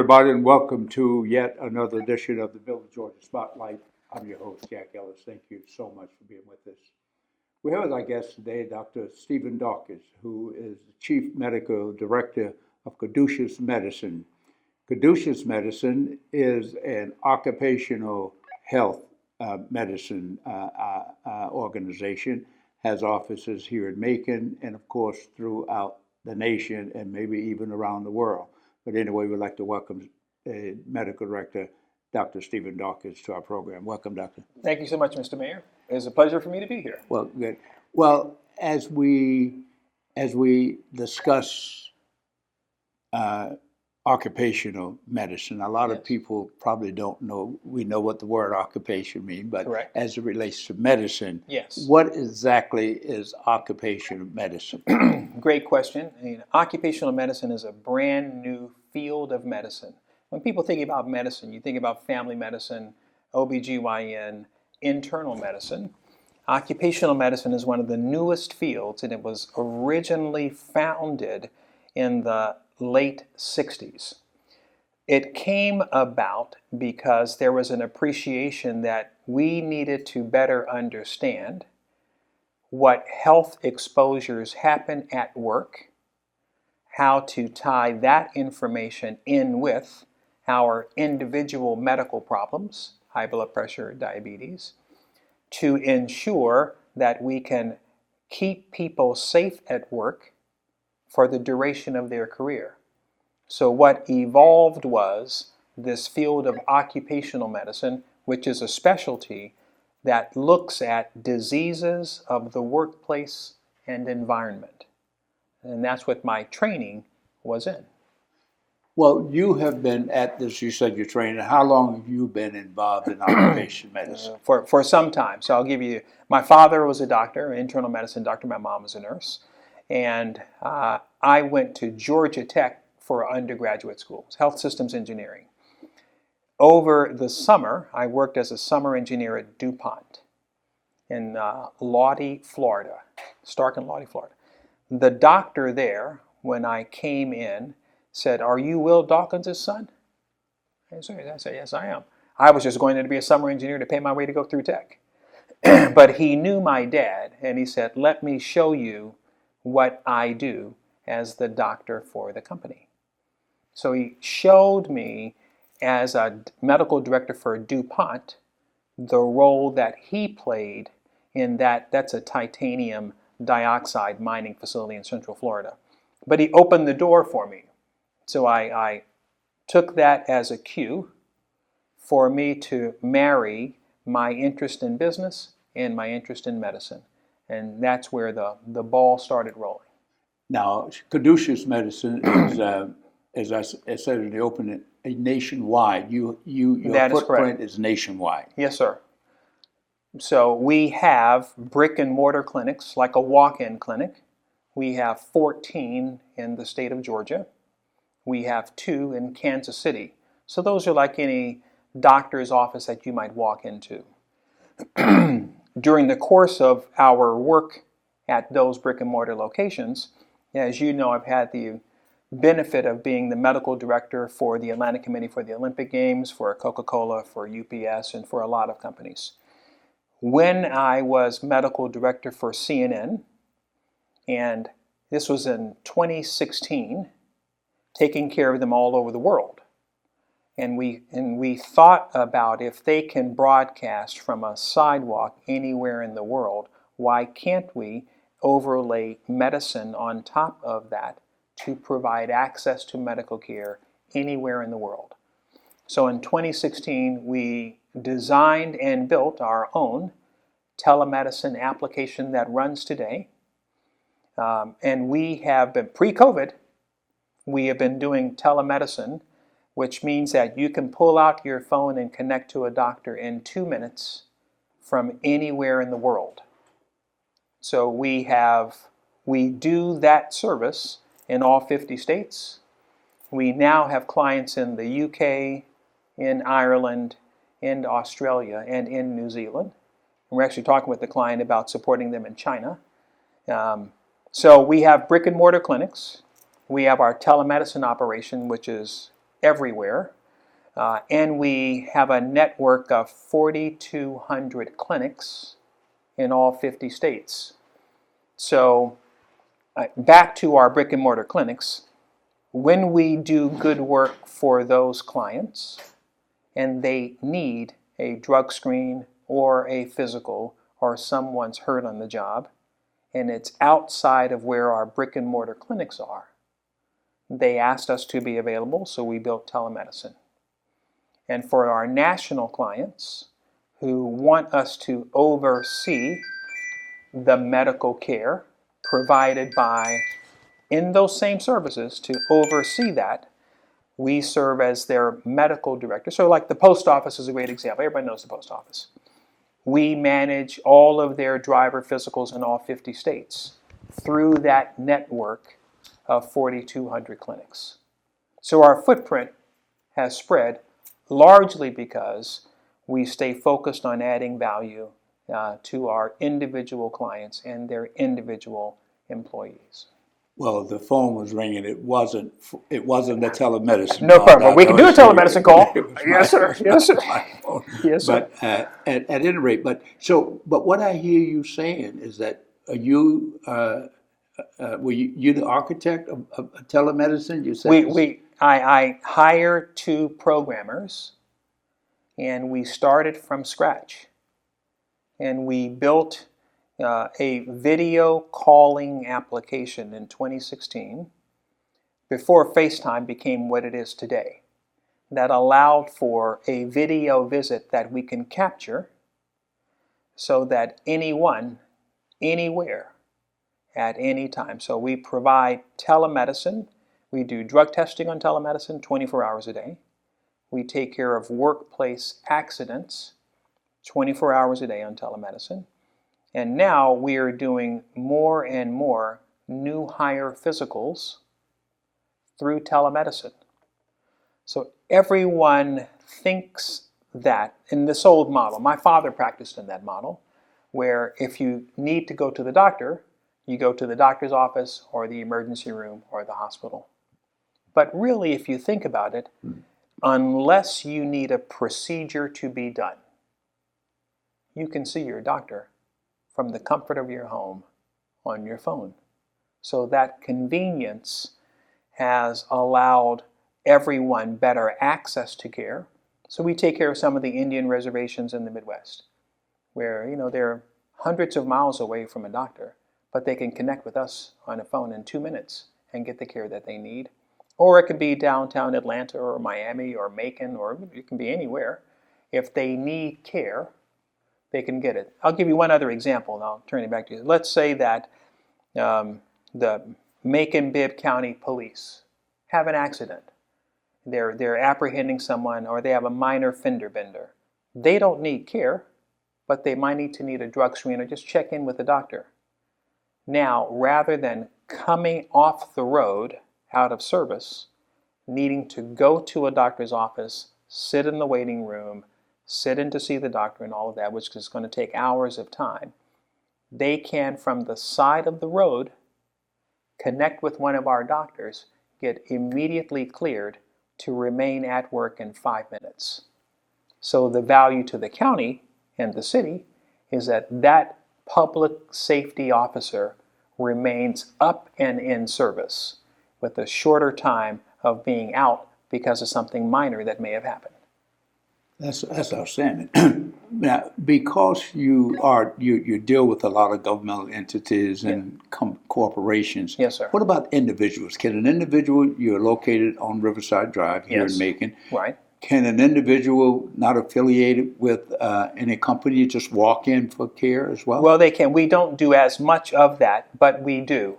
everybody, and welcome to yet another edition of the Village Georgia Spotlight. I'm your host, Jack Ellis. Thank you so much for being with us. We have as our guest today Dr. Stephen Dawkins, who is the Chief Medical Director of Caduceus Medicine. Caduceus Medicine is an occupational health medicine organization, has offices here in Macon and, of course, throughout the nation and maybe even around the world. But anyway, we'd like to welcome Medical Director Dr. Stephen Dawkins to our program. Welcome, Doctor. Thank you so much, Mr. Mayor. It's a pleasure for me to be here. Well, good. Well, as we discuss occupational medicine, a lot of people probably don't know. We know what the word occupation means, but Correct. As it relates to medicine, Yes. What exactly is occupational medicine? Great question. Occupational medicine is a brand new field of medicine. When people think about medicine, you think about family medicine, OBGYN, internal medicine. Occupational medicine is one of the newest fields, and it was originally founded in the late 60s. It came about because there was an appreciation that we needed to better understand what health exposures happen at work, how to tie that information in with our individual medical problems, high blood pressure, diabetes, to ensure that we can keep people safe at work for the duration of their career. So what evolved was this field of occupational medicine, which is a specialty that looks at diseases of the workplace and environment. And that's what my training was in. Well, you have been at this, you said you're training. How long have you been involved in occupational medicine? For some time. So I'll give you, my father was a doctor, an internal medicine doctor. My mom was a nurse. And I went to Georgia Tech for undergraduate school, health systems engineering. Over the summer, I worked as a summer engineer at DuPont in Lottie, Florida, Stark and Lottie, Florida. The doctor there, when I came in, said, "Are you Will Dawkins' son?" I said, "Yes, I am." I was just going there to be a summer engineer to pay my way to go through tech. But he knew my dad, and he said, "Let me show you what I do as the doctor for the company." So he showed me, as a medical director for DuPont, the role that he played in that's a titanium dioxide mining facility in Central Florida. But he opened the door for me. So I took that as a cue for me to marry my interest in business and my interest in medicine. And that's where the ball started rolling. Now, Caduceus Medicine is, as I said in the opening, nationwide. Your That is footprint correct. is nationwide. Yes, sir. So we have brick and mortar clinics, like a walk-in clinic. We have 14 in the state of Georgia. We have 2 in Kansas City. So those are like any doctor's office that you might walk into. During the course of our work at those brick and mortar locations, as you know, I've had the benefit of being the medical director for the Atlantic Committee for the Olympic Games, for Coca-Cola, for UPS, and for a lot of companies. When I was medical director for CNN, and this was in 2016, taking care of them all over the world. And we thought about, if they can broadcast from a sidewalk anywhere in the world, why can't we overlay medicine on top of that to provide access to medical care anywhere in the world? So in 2016, we designed and built our own telemedicine application that runs today. And we have been, pre-COVID, we have been doing telemedicine, which means that you can pull out your phone and connect to a doctor in 2 minutes from anywhere in the world. So we do that service in all 50 states. We now have clients in the UK, in Ireland, in Australia, and in New Zealand. And we're actually talking with the client about supporting them in China. So we have brick and mortar clinics. We have our telemedicine operation, which is everywhere. And we have a network of 4,200 clinics in all 50 states. So back to our brick and mortar clinics, when we do good work for those clients and they need a drug screen or a physical or someone's hurt on the job and it's outside of where our brick and mortar clinics are, they asked us to be available, so we built telemedicine. And for our national clients who want us to oversee the medical care provided by, in those same services, to oversee that, we serve as their medical director. So like the post office is a great example. Everybody knows the post office. We manage all of their driver physicals in all 50 states through that network of 4,200 clinics. So our footprint has spread largely because we stay focused on adding value to our individual clients and their individual employees. Well, the phone was ringing. It wasn't a telemedicine. No call, problem. We can do a telemedicine call. Yes, sir. Yes, sir. Yes, sir. But at any rate, but what I hear you saying is that you were you the architect of telemedicine? You said I hired 2 programmers, and we started from scratch, and we built a video calling application in 2016 before FaceTime became what it is today, that allowed for a video visit that we can capture so that anyone, anywhere, at any time. So we provide telemedicine. We do drug testing on telemedicine 24 hours a day. We take care of workplace accidents 24 hours a day on telemedicine. And now we are doing more and more new hire physicals through telemedicine. So everyone thinks that in this old model, my father practiced in that model, where if you need to go to the doctor, you go to the doctor's office or the emergency room or the hospital. But really, if you think about it, unless you need a procedure to be done, you can see your doctor from the comfort of your home on your phone. So that convenience has allowed everyone better access to care. So we take care of some of the Indian reservations in the Midwest, where they're hundreds of miles away from a doctor, but they can connect with us on a phone in 2 minutes and get the care that they need. Or it could be downtown Atlanta or Miami or Macon, or it can be anywhere. If they need care, they can get it. I'll give you one other example, and I'll turn it back to you. Let's say that the Macon-Bibb County Police have an accident. They're apprehending someone, or they have a minor fender bender. They don't need care, but they might need a drug screen or just check in with the doctor. Now, rather than coming off the road out of service, needing to go to a doctor's office, sit in the waiting room, sit in to see the doctor and all of that, which is going to take hours of time, they can, from the side of the road, connect with one of our doctors, get immediately cleared to remain at work in 5 minutes. So the value to the county and the city is that that public safety officer remains up and in service with a shorter time of being out because of something minor that may have happened. That's outstanding. Now, because you deal with a lot of governmental entities and corporations. Yes, sir. What about individuals? Can an individual, you're located on Riverside Drive here in Macon. Right. Can an individual not affiliated with any company just walk in for care as well? Well, they can. We don't do as much of that, but we do.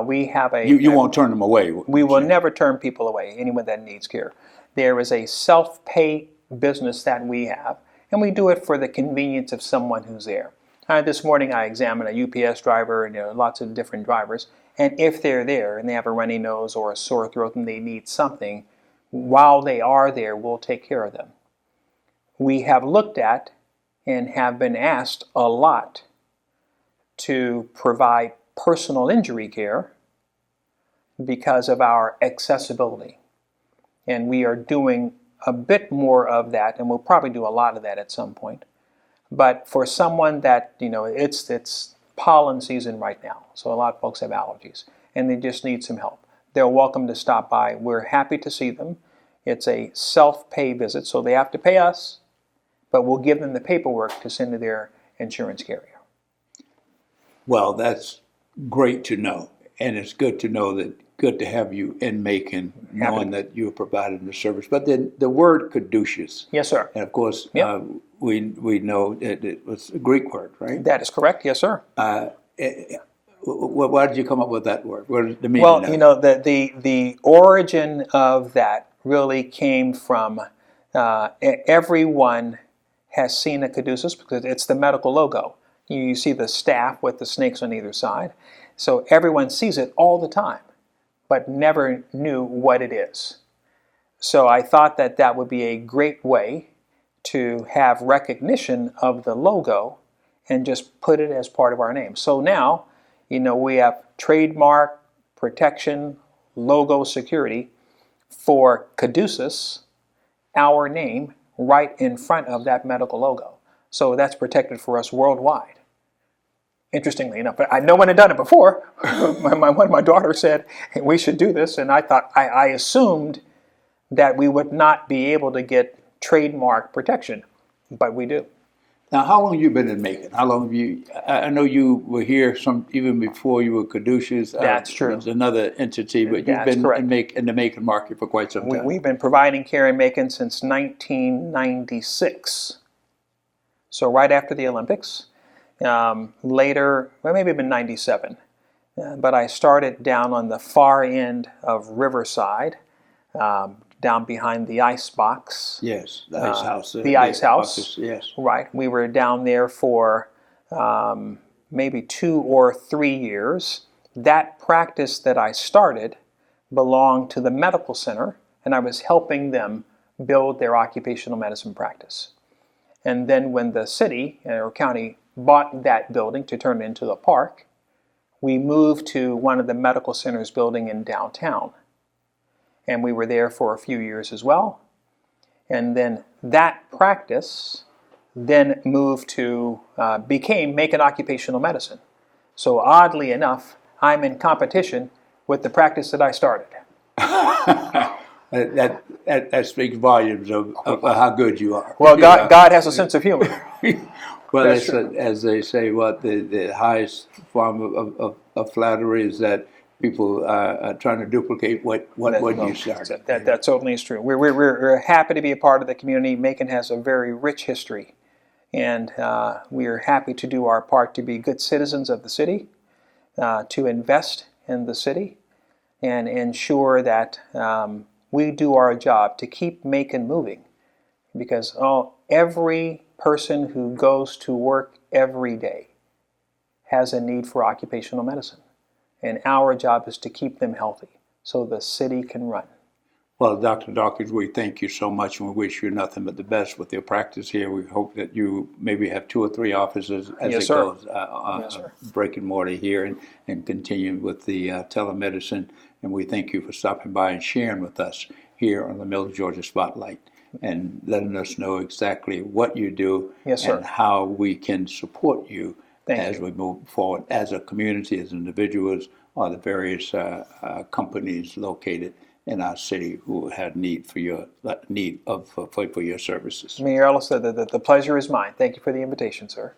We have a. You won't turn them away. We will never turn people away, anyone that needs care. There is a self-pay business that we have, and we do it for the convenience of someone who's there. This morning I examined a UPS driver and lots of different drivers, and if they're there and they have a runny nose or a sore throat and they need something, while they are there, we'll take care of them. We have looked at and have been asked a lot to provide personal injury care because of our accessibility. And we are doing a bit more of that, and we'll probably do a lot of that at some point. But for someone that, it's pollen season right now, so a lot of folks have allergies, and they just need some help. They're welcome to stop by. We're happy to see them. It's a self-pay visit, so they have to pay us, but we'll give them the paperwork to send to their insurance carrier. Well, that's great to know, and it's good to know that. Good to have you in Macon, knowing that you're providing the service. But then the word caduceus. Yes, sir. And of course, Yep. we know that it was a Greek word, right? That is correct. Yes, sir. Why did you come up with that word? What is the meaning Well, of it? the origin of that really came from everyone has seen a caduceus because it's the medical logo. You see the staff with the snakes on either side. So everyone sees it all the time, but never knew what it is. So I thought that that would be a great way to have recognition of the logo and just put it as part of our name. So now, we have trademark protection, logo security for Caduceus, our name, right in front of that medical logo. So that's protected for us worldwide. Interestingly enough, but no one had done it before. My daughter said, hey, we should do this, and I thought, I assumed that we would not be able to get trademark protection, but we do. Now, how long have you been in Macon? How long have you? I know you were here even before you were Caduceus. That's true. It's another entity, but you've been in the Macon market for quite some time. We've been providing care in Macon since 1996. So right after the Olympics. Later, well, maybe been 97, but I started down on the far end of Riverside, down behind the ice box. Yes, the ice house. The ice house. Office, yes. Right. We were down there for maybe 2 or 3 years. That practice that I started belonged to the medical center, and I was helping them build their occupational medicine practice. And then when the city or county bought that building to turn it into a park, we moved to one of the medical centers building in downtown. And we were there for a few years as well. And then that practice then moved to, became Macon Occupational Medicine. So oddly enough, I'm in competition with the practice that I started. That speaks volumes of how good you are. Well, God has a sense of humor. Well, as they say, the highest form of flattery is that people are trying to duplicate what you started. That certainly is true. We're happy to be a part of the community. Macon has a very rich history, and we are happy to do our part to be good citizens of the city, to invest in the city, and ensure that we do our job to keep Macon moving, because every person who goes to work every day has a need for occupational medicine. And our job is to keep them healthy so the city can run. Well, Dr. Dawkins, we thank you so much, and we wish you nothing but the best with your practice here. We hope that you maybe have 2 or 3 offices as Yes, it sir. goes, Yes, sir. brick and mortar here, and continue with the telemedicine. And we thank you for stopping by and sharing with us here on the Middle Georgia Spotlight, and letting us know exactly what you do. Yes, sir. And how we can support you Thank you. we move forward as a community, as individuals, or the various companies located in our city who have need for your services. Mayor Ellis, the pleasure is mine. Thank you for the invitation, sir.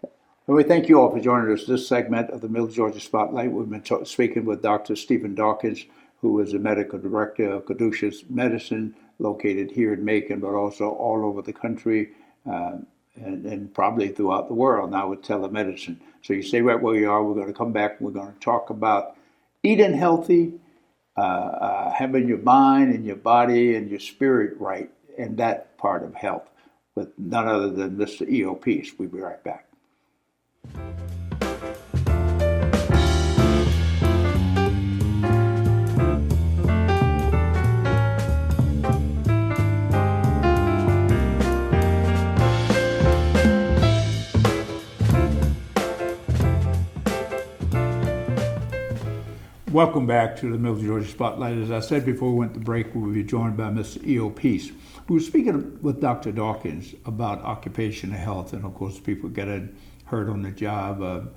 And we thank you all for joining us this segment of the Middle Georgia Spotlight. We've been speaking with Dr. Stephen Dawkins, who is the Medical Director of Caduceus Medicine, located here in Macon, but also all over the country, and probably throughout the world now with telemedicine. So you stay right where you are. We're going to come back and we're going to talk about eating healthy, having your mind and your body and your spirit right, and that part of health with none other than Mr. E.O. Peace. We'll be right back. Welcome back to the Middle Georgia Spotlight. As I said before we went to break, we will be joined by Mr. E.O. Peace. We were speaking with Dr. Dawkins about occupational health, and of course people getting hurt on the job,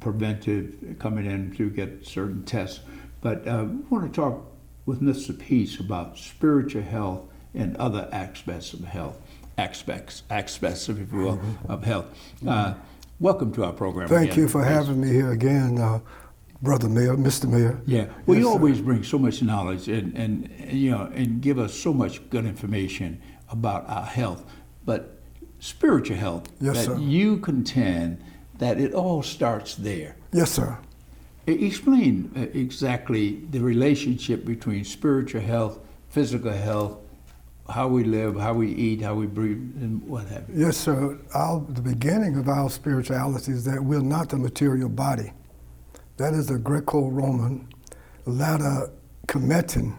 preventive, coming in to get certain tests. But we want to talk with Mr. Peace about spiritual health and other aspects of health, aspects, if you will, of health. Welcome to our program. Thank again. you for having me here again, Brother Mayor, Mr. Mayor. Yeah, well, Yes, you sir. always bring so much knowledge and give us so much good information about our health, but spiritual health. Yes, that sir. You contend that it all starts there. Yes, sir. Explain exactly the relationship between spiritual health, physical health, how we live, how we eat, how we breathe, and what have you. Yes, sir. The beginning of our spirituality is that we're not the material body. That is a Greco-Roman, Latin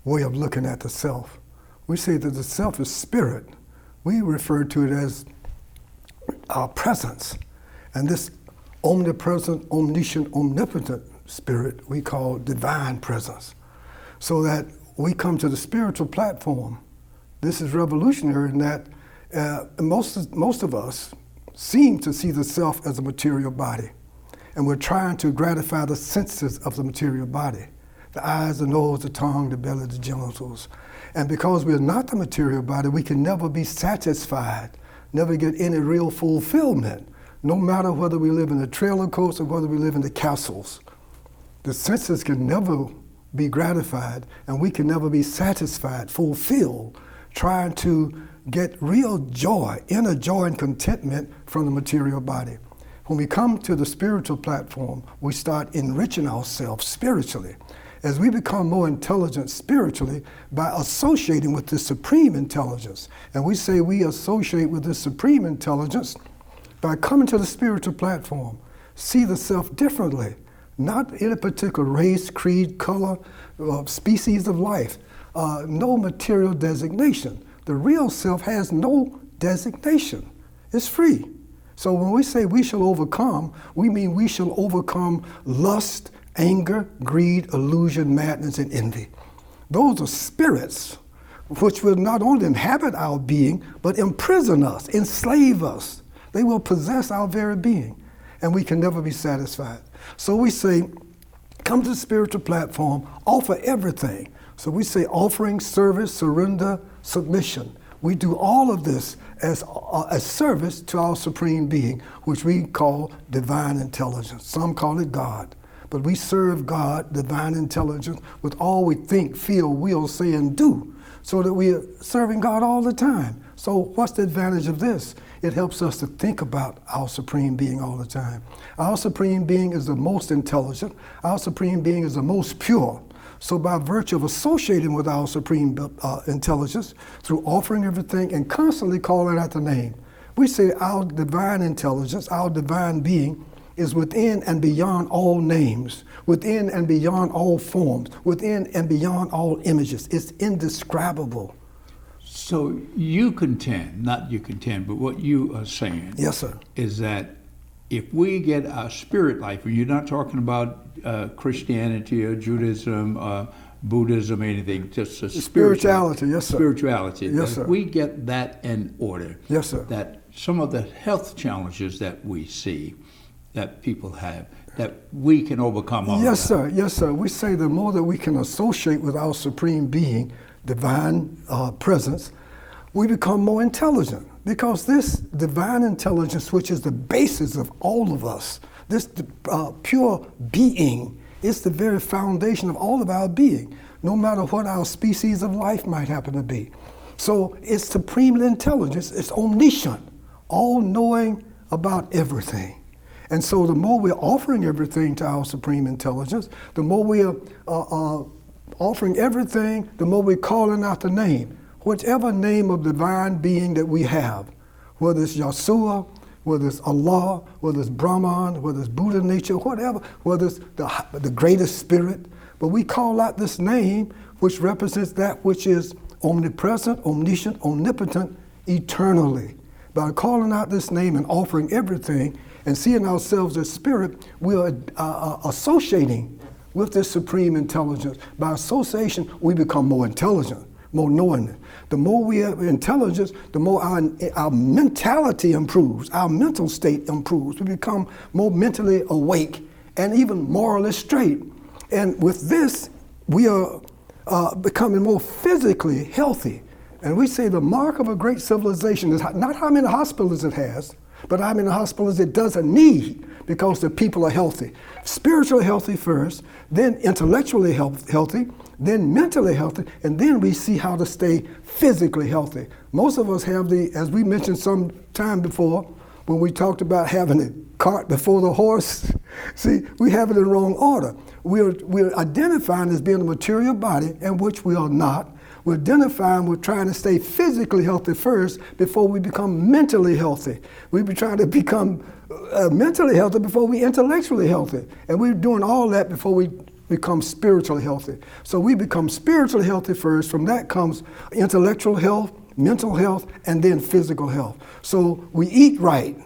way of looking at the self. We say that the self is spirit. We refer to it as our presence. And this omnipresent, omniscient, omnipotent spirit we call divine presence. So that we come to the spiritual platform. This is revolutionary in that most of us seem to see the self as a material body. And we're trying to gratify the senses of the material body. The eyes, the nose, the tongue, the belly, the genitals. And because we're not the material body, we can never be satisfied, never get any real fulfillment, no matter whether we live in the trailer coach or whether we live in the castles. The senses can never be gratified, and we can never be satisfied, fulfilled, trying to get real joy, inner joy and contentment from the material body. When we come to the spiritual platform, we start enriching ourselves spiritually. As we become more intelligent spiritually by associating with the supreme intelligence. And we say we associate with the supreme intelligence by coming to the spiritual platform, see the self differently, not in a particular race, creed, color, species of life, no material designation. The real self has no designation. It's free. So when we say we shall overcome, we mean we shall overcome lust, anger, greed, illusion, madness, and envy. Those are spirits which will not only inhabit our being, but imprison us, enslave us. They will possess our very being, and we can never be satisfied. So we say, come to the spiritual platform, offer everything. So we say offering, service, surrender, submission. We do all of this as a service to our supreme being, which we call divine intelligence. Some call it God. But we serve God, divine intelligence, with all we think, feel, will, say, and do, so that we are serving God all the time. So what's the advantage of this? It helps us to think about our supreme being all the time. Our supreme being is the most intelligent. Our supreme being is the most pure. So by virtue of associating with our supreme intelligence, through offering everything and constantly calling out the name, we say our divine intelligence, our divine being, is within and beyond all names, within and beyond all forms, within and beyond all images. It's indescribable. So you contend, not you contend, but what you are saying Yes, sir. is that if we get our spirit life, and you're not talking about Christianity or Judaism or Buddhism or anything, just a Spirituality, yes, sir. Spirituality. Yes, If sir. we get that in order, Yes, sir. that some of the health challenges that we see, that people have, that we can overcome all Yes, of that. sir. Yes, sir. We say the more that we can associate with our supreme being, divine presence, we become more intelligent. Because this divine intelligence, which is the basis of all of us, this pure being, is the very foundation of all of our being, no matter what our species of life might happen to be. So it's supreme intelligence, it's omniscient, all-knowing about everything. And so the more we're offering everything to our supreme intelligence, the more we are offering everything, the more we're calling out the name. Whichever name of divine being that we have, whether it's Yahshua, whether it's Allah, whether it's Brahman, whether it's Buddha nature, whatever, whether it's the greatest spirit, but we call out this name which represents that which is omnipresent, omniscient, omnipotent, eternally. By calling out this name and offering everything and seeing ourselves as spirit, we are associating with this supreme intelligence. By association, we become more intelligent, more knowing. The more we have intelligence, the more our mentality improves, our mental state improves. We become more mentally awake and even morally straight. And with this, we are becoming more physically healthy. And we say the mark of a great civilization is not how many hospitals it has, but how many hospitals it doesn't need, because the people are healthy. Spiritually healthy first, then intellectually healthy, then mentally healthy, and then we see how to stay physically healthy. Most of us have as we mentioned some time before, when we talked about having the cart before the horse, see, we have it in the wrong order. We're identifying as being a material body, and which we are not. We're identifying, we're trying to stay physically healthy first before we become mentally healthy. We've been trying to become mentally healthy before we intellectually healthy. And we're doing all that before we become spiritually healthy. So we become spiritually healthy first. From that comes intellectual health, mental health, and then physical health. So we eat right,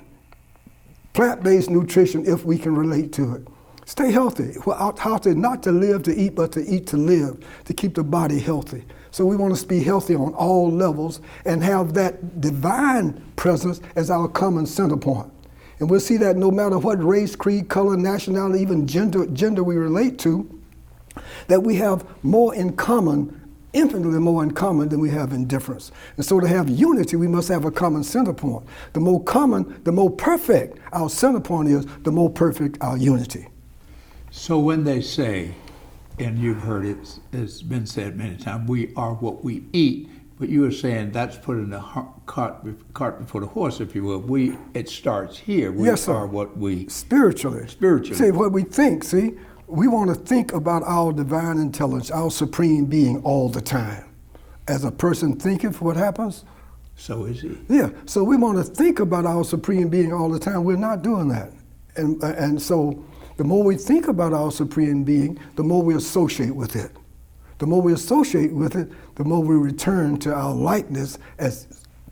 plant-based nutrition if we can relate to it. Stay healthy. How to not to live to eat, but to eat to live, to keep the body healthy. So we want to be healthy on all levels and have that divine presence as our common center point. And we'll see that no matter what race, creed, color, nationality, even gender we relate to, that we have more in common, infinitely more in common than we have in difference. And so to have unity, we must have a common center point. The more common, the more perfect our center point is, the more perfect our unity. So when they say, and you've heard it's been said many times, we are what we eat, but you were saying that's put in the cart before the horse, if you will. It starts here. We Yes, sir. are what we... Spiritually. Spiritually. See, what we think, see? We want to think about our divine intelligence, our supreme being all the time. As a person thinketh, what happens? So is he. Yeah, so we want to think about our supreme being all the time. We're not doing that. And so the more we think about our supreme being, the more we associate with it. The more we associate with it, the more we return to our likeness as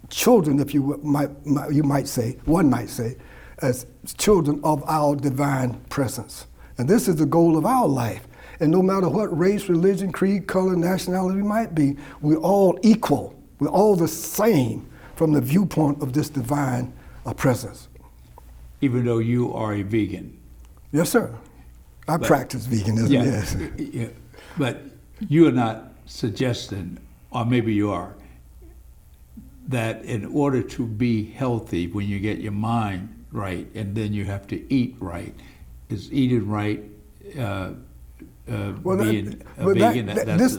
children, if you might say, one might say, as children of our divine presence. And this is the goal of our life. And no matter what race, religion, creed, color, nationality we might be, we're all equal. We're all the same from the viewpoint of this divine presence. Even though you are a vegan. Yes, sir. I practice veganism, Yeah, yes. yeah, but you are not suggesting, or maybe you are, that in order to be healthy, when you get your mind right, and then you have to eat right, is eating right being a vegan?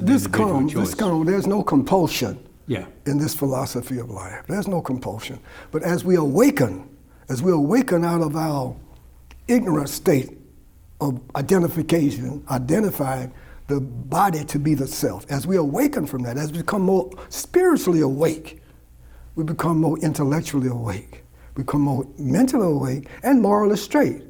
This comes, there's no compulsion Yeah. in this philosophy of life. There's no compulsion. But as we awaken out of our ignorant state of identifying the body to be the self, as we awaken from that, as we become more spiritually awake, we become more intellectually awake, become more mentally awake, and morally straight.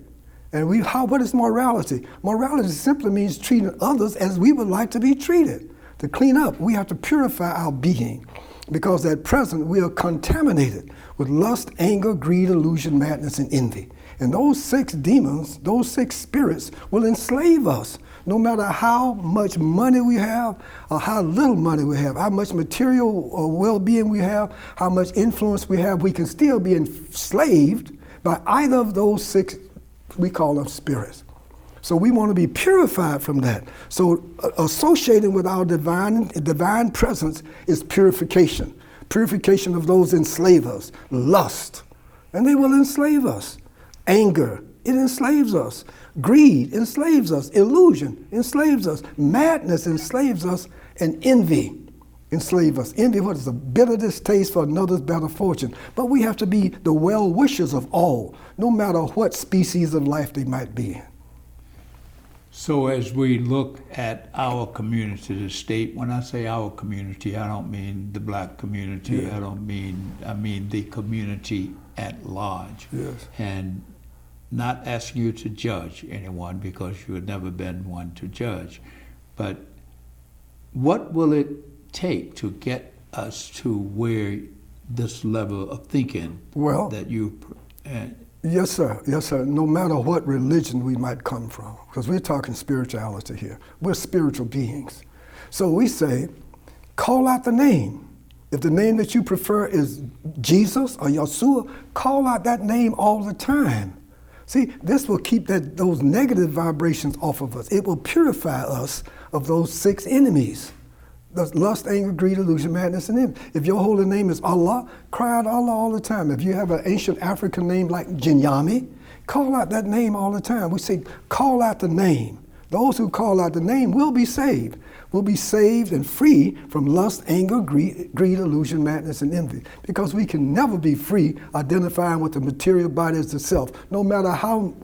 And what is morality? Morality simply means treating others as we would like to be treated. To clean up, we have to purify our being, because at present we are contaminated with lust, anger, greed, illusion, madness, and envy. And those 6 demons, those 6 spirits will enslave us. No matter how much money we have or how little money we have, how much material or well-being we have, how much influence we have, we can still be enslaved by either of those 6, we call them spirits. So we want to be purified from that. So associating with our divine presence is purification. Purification of those enslavers. Lust, and they will enslave us. Anger, it enslaves us. Greed enslaves us. Illusion enslaves us. Madness enslaves us. And envy enslaves us. Envy, what is a bitter distaste for another's better fortune. But we have to be the well-wishers of all, no matter what species of life they might be in. So as we look at our community, the state, when I say our community, I don't mean the black community, Yeah. I mean the community at large. Yes. And not asking you to judge anyone, because you have never been one to judge. But what will it take to get us to where this level of thinking Well, that you Yes, sir. Yes, sir. No matter what religion we might come from, because we're talking spirituality here. We're spiritual beings. So we say, call out the name. If the name that you prefer is Jesus or Yeshua, call out that name all the time. See, this will keep those negative vibrations off of us. It will purify us of those 6 enemies. That's lust, anger, greed, illusion, madness, and envy. If your holy name is Allah, cry out Allah all the time. If you have an ancient African name like Jinyami, call out that name all the time. We say, call out the name. Those who call out the name will be saved. Will be saved and free from lust, anger, greed, illusion, madness, and envy. Because we can never be free identifying with the material body as the self. No matter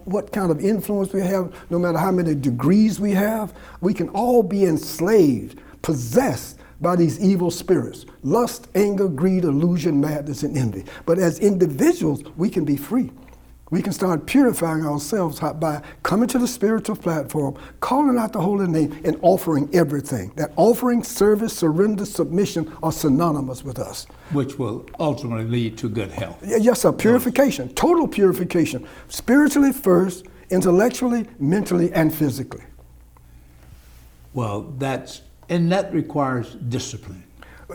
what kind of influence we have, no matter how many degrees we have, we can all be enslaved, possessed by these evil spirits. Lust, anger, greed, illusion, madness, and envy. But as individuals, we can be free. We can start purifying ourselves by coming to the spiritual platform, calling out the holy name, and offering everything. That offering, service, surrender, submission are synonymous with us. Which will ultimately lead to good health. Yes, sir. Purification, total purification. Spiritually first, intellectually, mentally, and physically. Well, that requires discipline.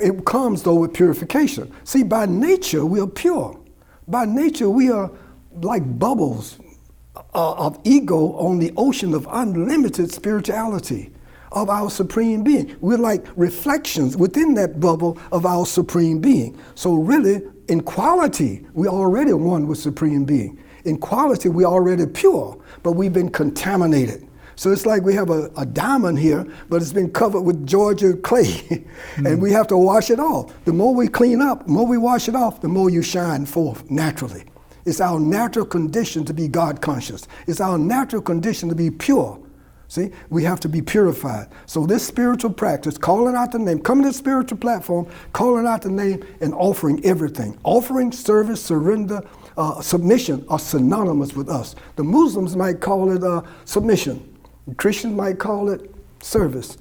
It comes, though, with purification. See, by nature, we are pure. By nature, we are like bubbles of ego on the ocean of unlimited spirituality of our Supreme Being. We're like reflections within that bubble of our Supreme Being. So really, in quality, we're already one with Supreme Being. In quality, we're already pure, but we've been contaminated. So it's like we have a diamond here, but it's been covered with Georgia clay, and we have to wash it off. The more we clean up, the more we wash it off, the more you shine forth naturally. It's our natural condition to be God conscious. It's our natural condition to be pure. See, we have to be purified. So this spiritual practice, calling out the name, coming to the spiritual platform, calling out the name and offering everything. Offering, service, surrender, submission are synonymous with us. The Muslims might call it submission. The Christians might call it service.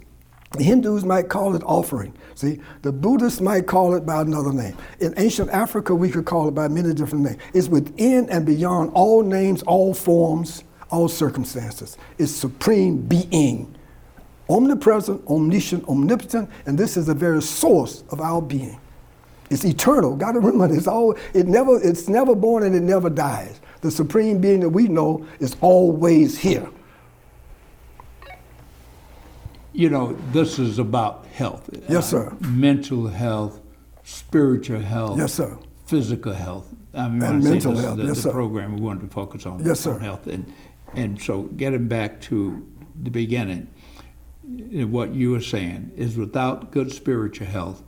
The Hindus might call it offering. See, the Buddhists might call it by another name. In ancient Africa, we could call it by many different names. It's within and beyond all names, all forms, all circumstances. It's Supreme Being, omnipresent, omniscient, omnipotent, and this is the very source of our being. It's eternal. Got to remember, it's never born and it never dies. The Supreme Being that we know is always here. You know, this is about health. Yes, sir. Mental health, spiritual health. Yes, sir. Physical health. I mean, And mental health. The Yes, sir. program we wanted to focus on, Yes, sir. on health. And so getting back to the beginning, what you were saying is without good spiritual health,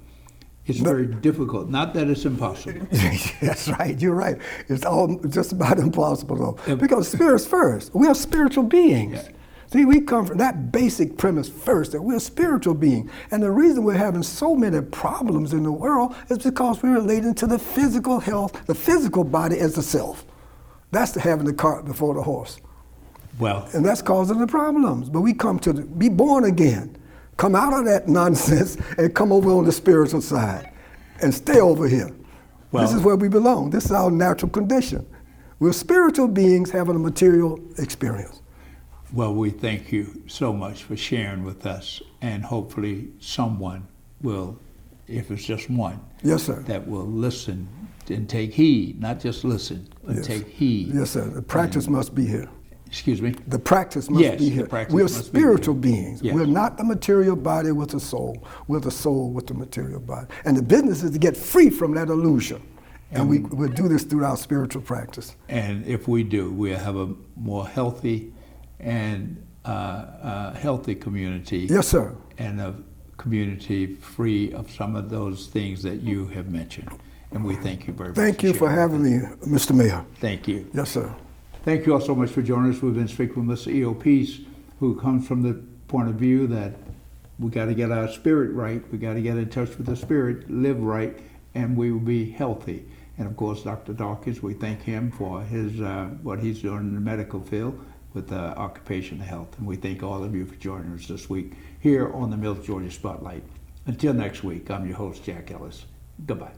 it's very difficult. Not that it's impossible. That's right. You're right. It's all just about impossible, though. Because spirit's first. We are spiritual beings. Yeah. See, we come from that basic premise first, that we're spiritual beings. And the reason we're having so many problems in the world is because we're relating to the physical health, the physical body as the self. That's having the cart before the horse. Well, And that's causing the problems. But we come to be born again, come out of that nonsense and come over on the spiritual side and stay over here. Well, this is where we belong. This is our natural condition. We're spiritual beings having a material experience. well, we thank you so much for sharing with us, and hopefully someone will, if it's just one, Yes, sir. that will listen and take heed, not just listen, but Yes. take heed. Yes, sir. The practice must be here. Excuse me? The practice must Yes, be the here. practice We're must be spiritual here. beings. Yes. We're not the material body with the soul. We're the soul with the material body. And the business is to get free from that illusion. And we'll do this through our spiritual practice. And if we do, we'll have a more healthy and healthy community. Yes, sir. And a community free of some of those things that you have mentioned. And we thank you very much. Thank you for sharing. having me, Mr. Mayor. Thank you. Yes, sir. Thank you all so much for joining us. We've been speaking with Mr. E.O. Peace, who comes from the point of view that we got to get our spirit right. We got to get in touch with the spirit, live right, and we will be healthy. And of course, Dr. Dawkins, we thank him for his what he's doing in the medical field with occupational health. And we thank all of you for joining us this week here on the Mills Georgia Spotlight. Until next week, I'm your host, Jack Ellis. Goodbye.